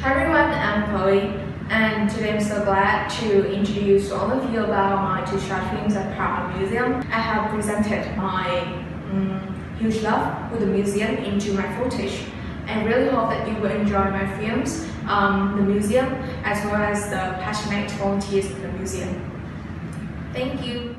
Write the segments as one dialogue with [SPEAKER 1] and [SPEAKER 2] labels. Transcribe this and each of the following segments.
[SPEAKER 1] Hi everyone, I'm Chloe, and today I'm so glad to introduce all of you about my two short films at Prague Museum. I have presented my huge love with the museum into my footage. I really hope that you will enjoy my films, the museum, as well as the passionate volunteers in the museum. Thank you.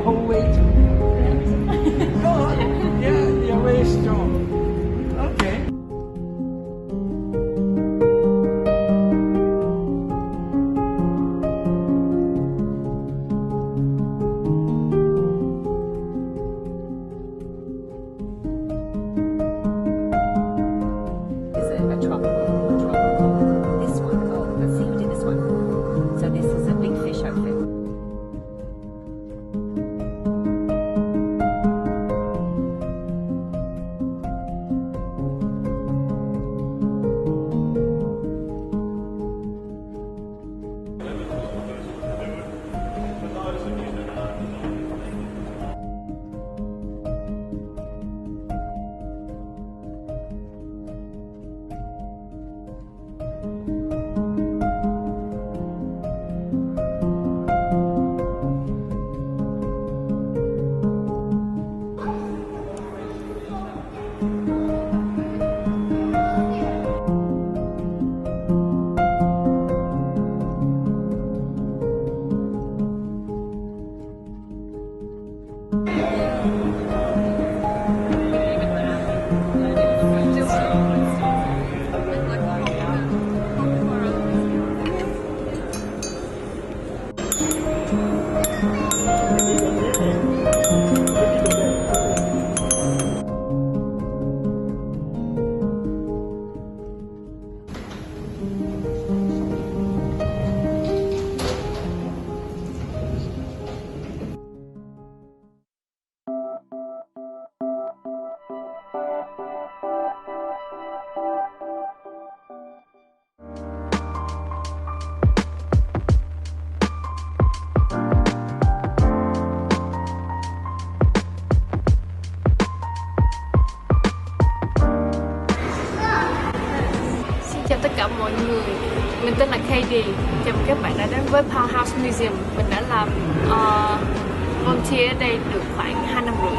[SPEAKER 2] Whole weight. Go on. Yeah, you're very strong. Okay.
[SPEAKER 3] Is it a truffle? This one. Oh, let's see who did this one. So this is a big fish outfit.
[SPEAKER 4] Chào tất cả mọi người, mình tên là Kadie. Chào mừng các bạn đã đến với Powerhouse Museum. Mình đã làm volunteer ở đây được khoảng 2 năm rưỡi.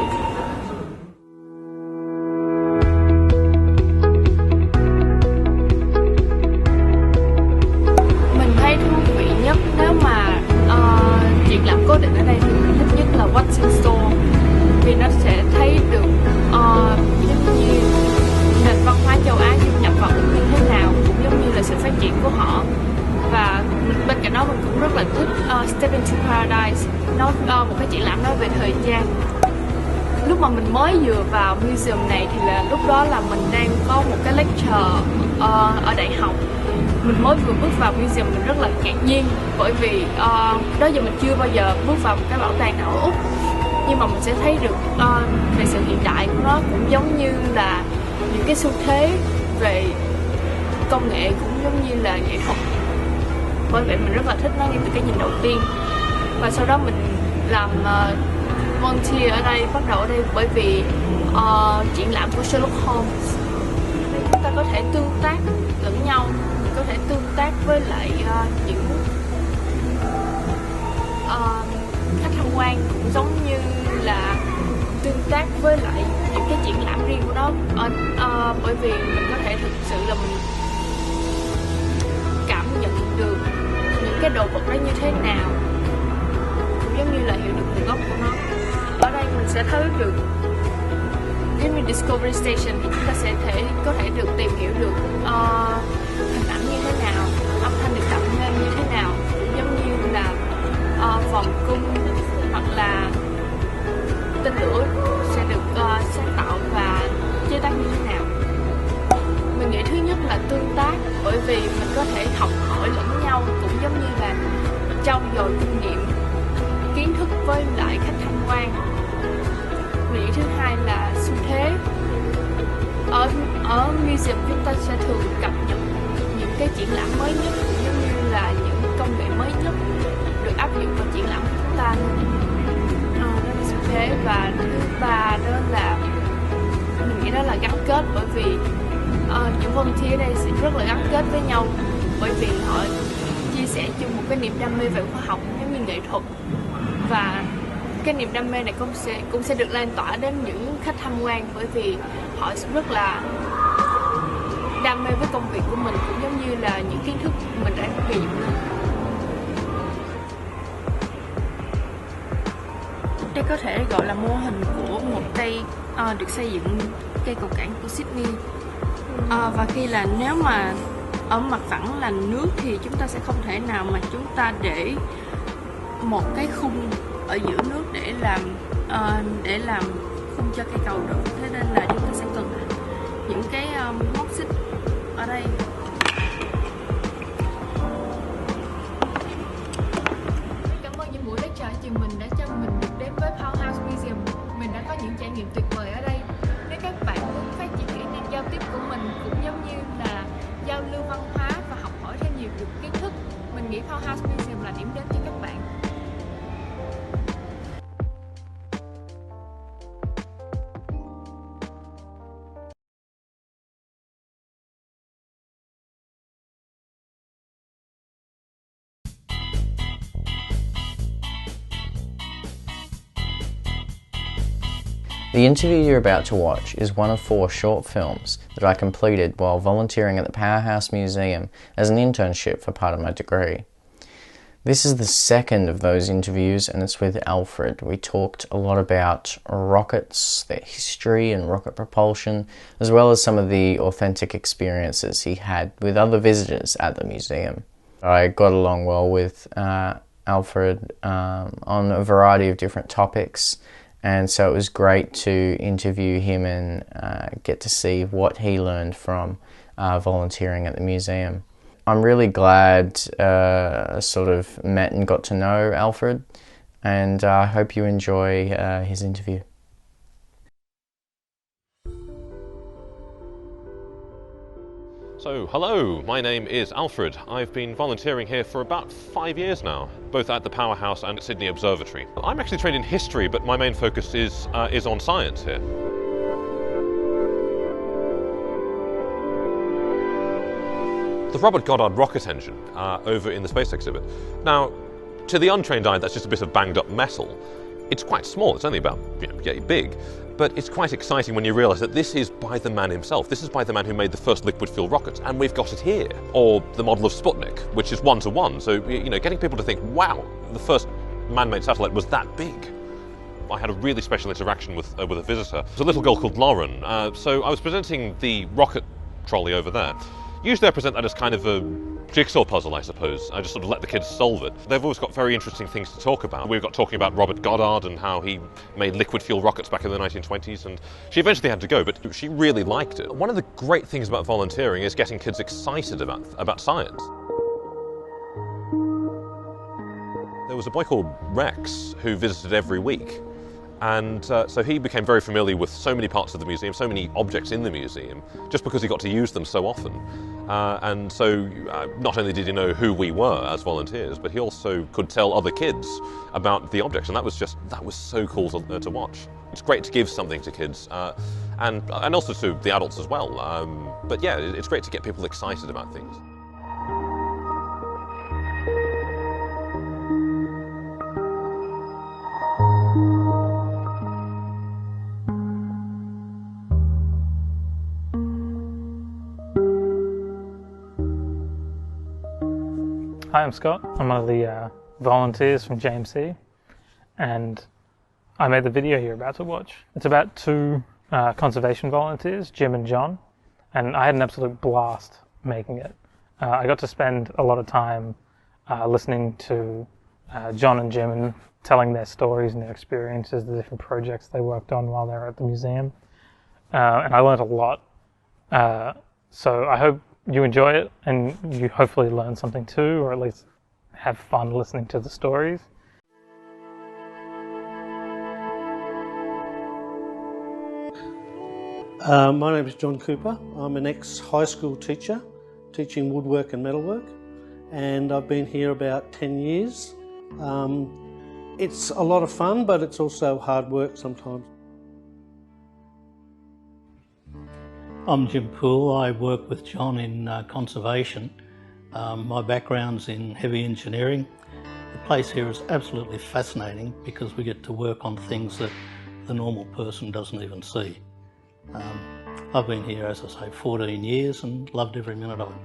[SPEAKER 4] Mình thấy thú vị nhất nếu mà triển lãm cố định ở đây thì mình thích nhất là What's in Store, vì nó sẽ thấy được giống như nền văn hóa châu Á du nhập vào như thế nào, cũng giống như là sự phát triển của họ. Và bên cạnh đó mình cũng rất là thích Step into Paradise, nó một cái triển lãm nói về thời gian. Lúc mà mình mới vừa vào museum này thì là lúc đó là mình đang có một cái lecture ở đại học. Mình mới vừa bước vào museum, mình rất là ngạc nhiên bởi vì đó giờ mình chưa bao giờ bước vào một cái bảo tàng nào ở Úc, nhưng mà mình sẽ thấy được về sự hiện đại của nó, cũng giống như là những cái xu thế về công nghệ, cũng giống như là nghệ thuật. Bởi vậy mình rất là thích nó ngay từ cái nhìn đầu tiên. Và sau đó mình làm volunteer ở đây, bắt đầu ở đây bởi vì triển lãm của Sherlock Holmes. Chúng ta có thể tương tác lẫn nhau, mình có thể tương tác với lại những khách tham quan, cũng giống như là tương tác với lại những cái triển lãm riêng của nó. Bởi vì mình có thể thực sự là mình cảm nhận được những cái đồ vật đó như thế nào, cũng giống như là hiểu được nguồn gốc của nó. Ở đây mình sẽ thấy được, giống như Discovery Station thì chúng ta sẽ có thể được tìm hiểu được hình ảnh như thế nào, âm thanh được tạo nên như thế nào, cũng giống như là vòng cung hoặc là tên lửa sẽ được sáng tạo và chế tác như thế nào. Mình nghĩ thứ nhất là tương tác, bởi vì mình có thể học hỏi lẫn nhau, cũng giống như là trau dồi kinh nghiệm, kiến thức với lại khách tham quan. Mình nghĩ thứ hai là xu thế. Ở museum chúng ta sẽ thường cập nhật những cái triển lãm mới nhất, cũng giống như là những công nghệ mới nhất được áp dụng vào triển lãm của chúng ta. Đó là xu thế. Và thứ ba đó là mình nghĩ đó là gắn kết, bởi vì những volunteer ở đây sẽ rất là gắn kết với nhau, bởi vì họ chia sẻ chung một cái niềm đam mê về khoa học giống như nghệ thuật, và cái niềm đam mê này cũng sẽ được lan tỏa đến những khách tham quan, bởi vì họ rất là đam mê với công việc của mình, cũng giống như là những kiến thức mình đã gây dựng lên. Đây có thể gọi là mô hình của một cây được xây dựng, cây cầu cảng của Sydney. Và khi là nếu mà ở mặt phẳng là nước thì chúng ta sẽ không thể nào mà chúng ta để một cái khung ở giữa nước để làm khung cho cây cầu được. Thế nên là chúng ta sẽ cần những cái móc xích ở đây. Cảm ơn những buổi lecture ở trường mình đã cho mình được đến với Powerhouse Museum. Mình đã có những trải nghiệm tuyệt vời ở đây. Nếu các bạn muốn phát triển kỹ năng giao tiếp của mình, cũng giống như là giao lưu văn hóa và học hỏi thêm nhiều được kiến thức, mình nghĩ Powerhouse Museum là điểm đến cho các bạn.
[SPEAKER 5] The interview you're about to watch is one of 4 short films that I completed while volunteering at the Powerhouse Museum as an internship for part of my degree. This is the second of those interviews, and it's with Alfred. We talked a lot about rockets, their history and rocket propulsion, as well as some of the authentic experiences he had with other visitors at the museum. I got along well with Alfred on a variety of different topics, and so it was great to interview him and get to see what he learned from volunteering at the museum. I'm really glad I sort of met and got to know Alfred, and I hope you enjoy his interview.
[SPEAKER 6] So, hello, my name is Alfred. I've been volunteering here for about 5 years now, both at the Powerhouse and at Sydney Observatory. I'm actually trained in history, but my main focus is on science here. The Robert Goddard rocket engine over in the space exhibit. Now, to the untrained eye, that's just a bit of banged up metal. It's quite small, it's only about yay big, but it's quite exciting when you realise that this is by the man himself. This is by the man who made the first liquid fuel rockets, and we've got it here. Or the model of Sputnik, which is 1-to-1. So, getting people to think, wow, the first man-made satellite was that big. I had a really special interaction with a visitor. There's a little girl called Lauren. So I was presenting the rocket trolley over there. Usually I present that as kind of a jigsaw puzzle, I suppose. I just sort of let the kids solve it. They've always got very interesting things to talk about. We've got talking about Robert Goddard and how he made liquid fuel rockets back in the 1920s, and she eventually had to go, but she really liked it. One of the great things about volunteering is getting kids excited about science. There was a boy called Rex who visited every week. And so he became very familiar with so many parts of the museum, so many objects in the museum, just because he got to use them so often. And so not only did he know who we were as volunteers, but he also could tell other kids about the objects, and that was so cool to watch. It's great to give something to kids, and also to the adults as well. But yeah, it's great to get people excited about things.
[SPEAKER 7] Hi, I'm Scott. I'm one of the volunteers from JMC, and I made the video you're about to watch. It's about two conservation volunteers, Jim and John, and I had an absolute blast making it. I got to spend a lot of time listening to John and Jim and telling their stories and their experiences, the different projects they worked on while they were at the museum, and I learned a lot. So I hope you enjoy it and you hopefully learn something too, or at least have fun listening to the stories.
[SPEAKER 8] My name is John Cooper. I'm an ex-high school teacher teaching woodwork and metalwork, and I've been here about 10 years. It's a lot of fun, but it's also hard work sometimes.
[SPEAKER 9] I'm Jim Poole. I work with John in conservation. My background's in heavy engineering. The place here is absolutely fascinating because we get to work on things that the normal person doesn't even see. I've been here, as I say, 14 years and loved every minute of it.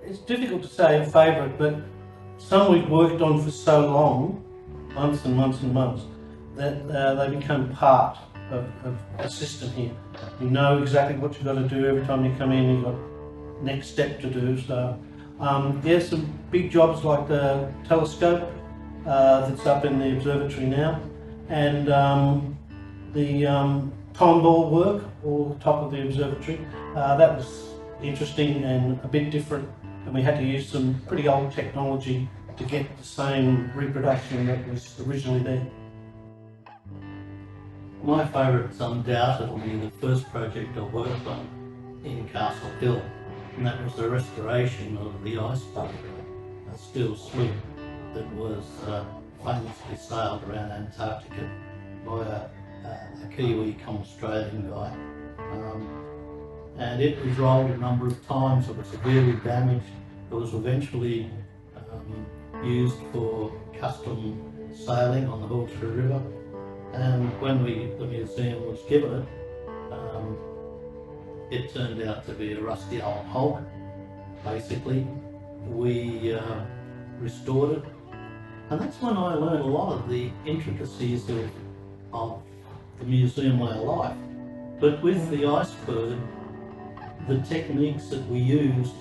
[SPEAKER 8] It's difficult to say a favourite, but some we've worked on for so long, months and months and months, that they become part of the system here. You know exactly what you've got to do every time you come in, you've got next step to do. So there's some big jobs like the telescope that's up in the observatory now, and the time ball work all top of the observatory. That was interesting and a bit different, and we had to use some pretty old technology to get the same reproduction that was originally there.
[SPEAKER 9] My favourite's undoubtedly the first project I worked on in Castle Hill, and that was the restoration of the ice boat, a steel sloop that was famously sailed around Antarctica by a Kiwi come Australian guy. And it was rolled a number of times, it was severely damaged. It was eventually used for custom sailing on the Hawkesbury River. And when the museum was given it, it turned out to be a rusty old hulk, basically. We restored it, and that's when I learned a lot of the intricacies of the museum way of life. But with the iceberg, the techniques that we used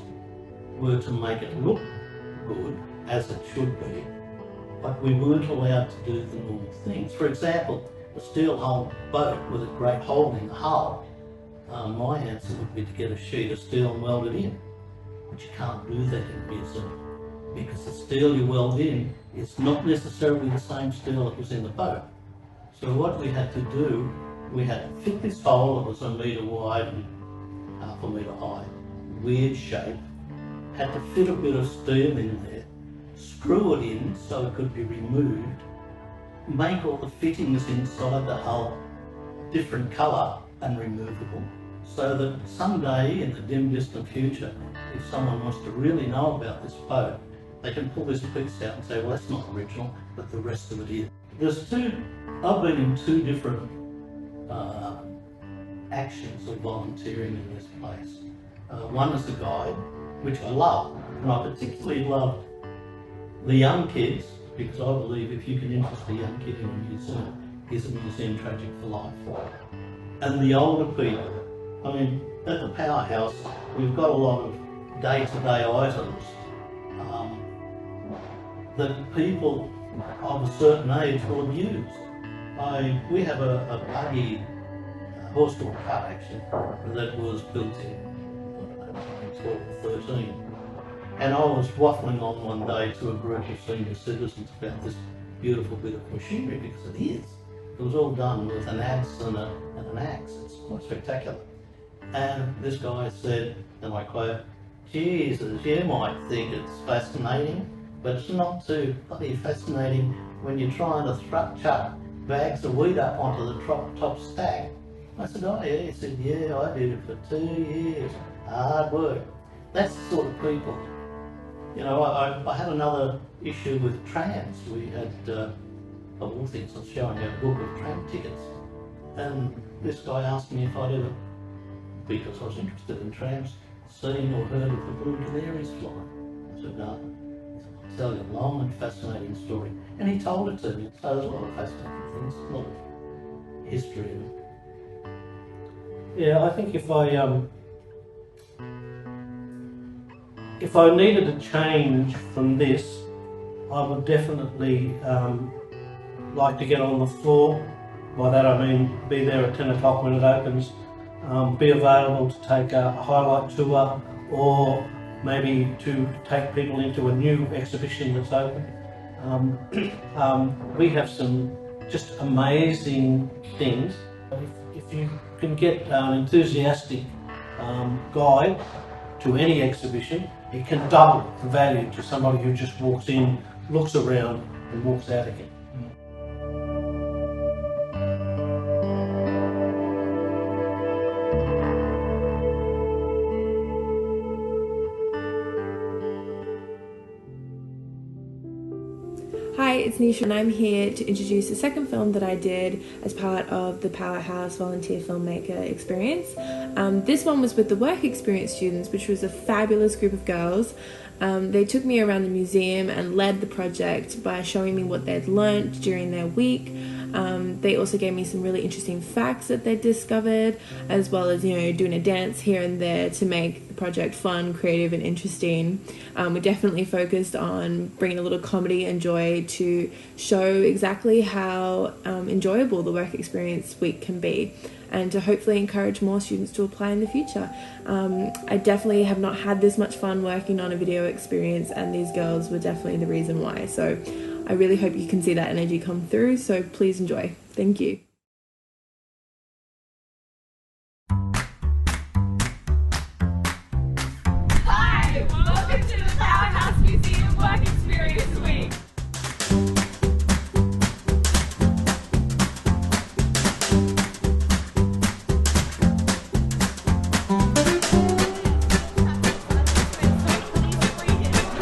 [SPEAKER 9] were to make it look good, as it should be, but we weren't allowed to do the normal things. For example, a steel-hulled boat with a great hole in the hull, my answer would be to get a sheet of steel and weld it in. But you can't do that in a museum, because the steel you weld in is not necessarily the same steel that was in the boat. So what we had to do, we had to fit this hole that was 1 metre wide and 1/2 metre high, weird shape, had to fit a bit of steel in there, screw it in so it could be removed, make all the fittings inside the hull different colour and removable, so that someday in the dim distant future, if someone wants to really know about this boat, they can pull this piece out and say, well, that's not original, but the rest of it is. I've been in two different actions of volunteering in this place. One is the guide, which I love, and I particularly loved the young kids, because I believe if you can interest a young kid in a museum, is a museum tragic for life. And the older people, I mean, at the powerhouse, we've got a lot of day-to-day items that people of a certain age will have used. We have a buggy, horse-drawn cart actually, that was built in 12 or 13. And I was waffling on one day to a group of senior citizens about this beautiful bit of machinery, because it is. It was all done with an adze and an axe. It's quite spectacular. And this guy said, and I quote, "Jesus, you might think it's fascinating, but it's not too bloody fascinating when you're trying to chuck bags of wheat up onto the top stack." I said, "Oh yeah." He said, "Yeah, I did it for 2 years. Hard work." That's the sort of people. You know, I had another issue with trams. We had, of all things, I was showing you a book of tram tickets. And this guy asked me if I'd ever because I was interested in tramps, seen or heard of the blue canaries fly. I said, no, I'll tell you a long and fascinating story. And he told it to me. So there's a lot of fascinating things, a lot of history in it.
[SPEAKER 8] Yeah, I think if I needed a change from this, I would definitely like to get on the floor. By that I mean be there at 10 o'clock when it opens, be available to take a highlight tour, or maybe to take people into a new exhibition that's open. We have some just amazing things. If you can get an enthusiastic guide to any exhibition, it can double the value to somebody who just walks in, looks around and walks out again.
[SPEAKER 10] Hi, it's Nisha and I'm here to introduce the second film that I did as part of the Powerhouse Volunteer Filmmaker Experience. This one was with the work experience students, which was a fabulous group of girls. They took me around the museum and led the project by showing me what they'd learnt during their week. They also gave me some really interesting facts that they'd discovered, as well as, doing a dance here and there to make the project fun, creative and interesting. We definitely focused on bringing a little comedy and joy to show exactly how enjoyable the work experience week can be, and to hopefully encourage more students to apply in the future. I definitely have not had this much fun working on a video experience, and these girls were definitely the reason why. So I really hope you can see that energy come through, so please enjoy. Thank you.
[SPEAKER 4] Hi! Welcome to the Powerhouse Museum Work Experience Week!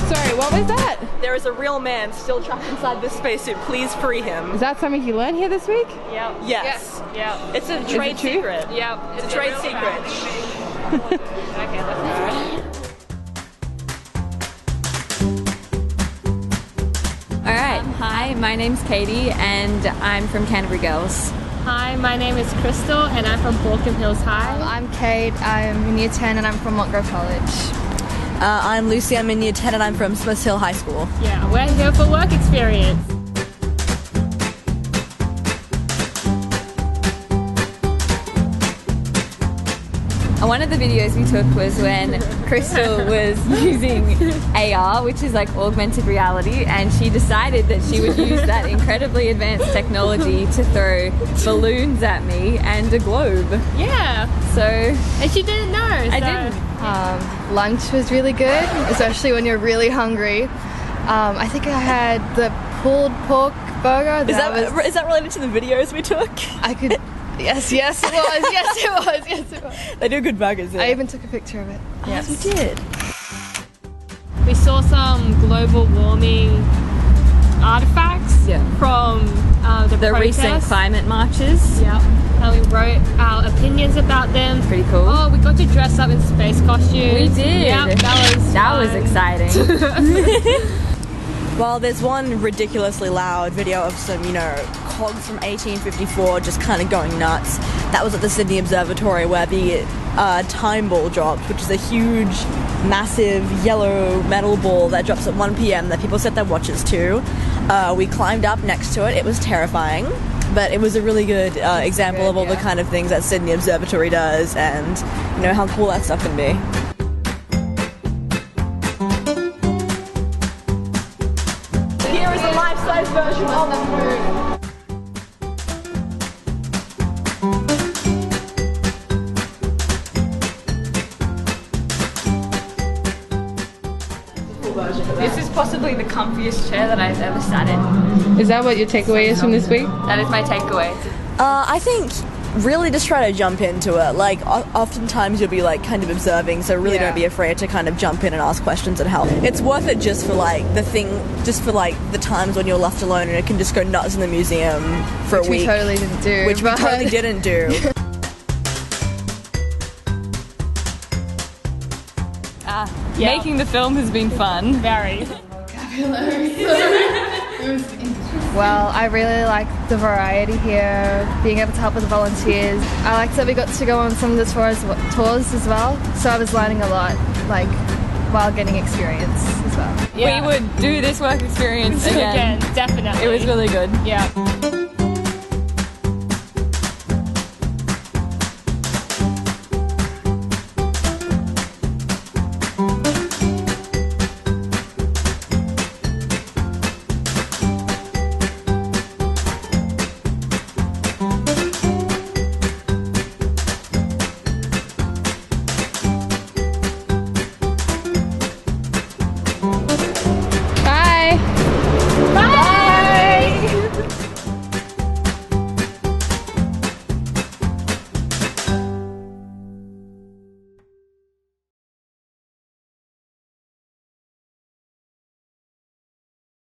[SPEAKER 10] Sorry, what was that?
[SPEAKER 11] There is a real man still trapped inside this spacesuit. Please free him.
[SPEAKER 10] Is that something you learned here this week?
[SPEAKER 4] Yep.
[SPEAKER 11] Yes.
[SPEAKER 4] Yep.
[SPEAKER 11] It's a trade
[SPEAKER 10] it true?
[SPEAKER 11] secret.
[SPEAKER 4] Yep.
[SPEAKER 11] It's a trade secret.
[SPEAKER 4] Okay, let's go.
[SPEAKER 12] Alright, hi, my name's Kadie and I'm from Canterbury Girls.
[SPEAKER 4] Hi, my name is Crystal and I'm from Balcombe Hills High.
[SPEAKER 13] I'm Kate, I'm in Year 10 and I'm from Montgrove College.
[SPEAKER 11] I'm Lucy, I'm in Year 10 and I'm from Smith Hill High School.
[SPEAKER 4] Yeah, we're here for work experience.
[SPEAKER 12] One of the videos we took was when Crystal was using AR, which is like augmented reality, and she decided that she would use that incredibly advanced technology to throw balloons at me and a globe.
[SPEAKER 4] Yeah.
[SPEAKER 12] So,
[SPEAKER 4] And she didn't know.
[SPEAKER 12] I didn't.
[SPEAKER 13] Lunch was really good, especially when you're really hungry. I think I had the pulled pork burger.
[SPEAKER 11] Is that related to the videos we took?
[SPEAKER 13] I could... Yes, it was. Yes, it was.
[SPEAKER 11] They do good burgers. Yeah.
[SPEAKER 13] I even took a picture of it.
[SPEAKER 11] Yes, you did.
[SPEAKER 4] We saw some global warming artifacts from the
[SPEAKER 12] recent climate marches.
[SPEAKER 4] Yep. And we wrote our opinions about them.
[SPEAKER 12] Pretty cool.
[SPEAKER 4] Oh, we got to dress up in space costumes.
[SPEAKER 12] We did.
[SPEAKER 4] Yep,
[SPEAKER 12] that was exciting.
[SPEAKER 11] Well, there's one ridiculously loud video of some, cogs from 1854 just kind of going nuts. That was at the Sydney Observatory where the time ball dropped, which is a huge, massive yellow metal ball that drops at 1 p.m. that people set their watches to. We climbed up next to it. It was terrifying, but it was a really good example of all the kind of things that Sydney Observatory does, and how cool that stuff can be. Here is a life-size version of the moon.
[SPEAKER 12] This is possibly the comfiest chair that I've ever sat in.
[SPEAKER 10] Is that what your takeaway is from this week?
[SPEAKER 12] That is my takeaway.
[SPEAKER 11] I think really just try to jump into it. Like, oftentimes you'll be like kind of observing, so really don't be afraid to kind of jump in and ask questions and help. It's worth it just for the times when you're left alone and it can just go nuts in the museum for a week.
[SPEAKER 13] Which we totally didn't do.
[SPEAKER 11] Which we totally didn't do.
[SPEAKER 12] Yeah. Making the film has been fun.
[SPEAKER 4] Very.
[SPEAKER 13] Well, I really like the variety here, being able to help with the volunteers. I liked that we got to go on some of the tours as well, so I was learning a lot, like, while getting experience as well.
[SPEAKER 12] Yeah. We would do this work experience again.
[SPEAKER 4] Definitely.
[SPEAKER 12] It was really good.
[SPEAKER 4] Yeah.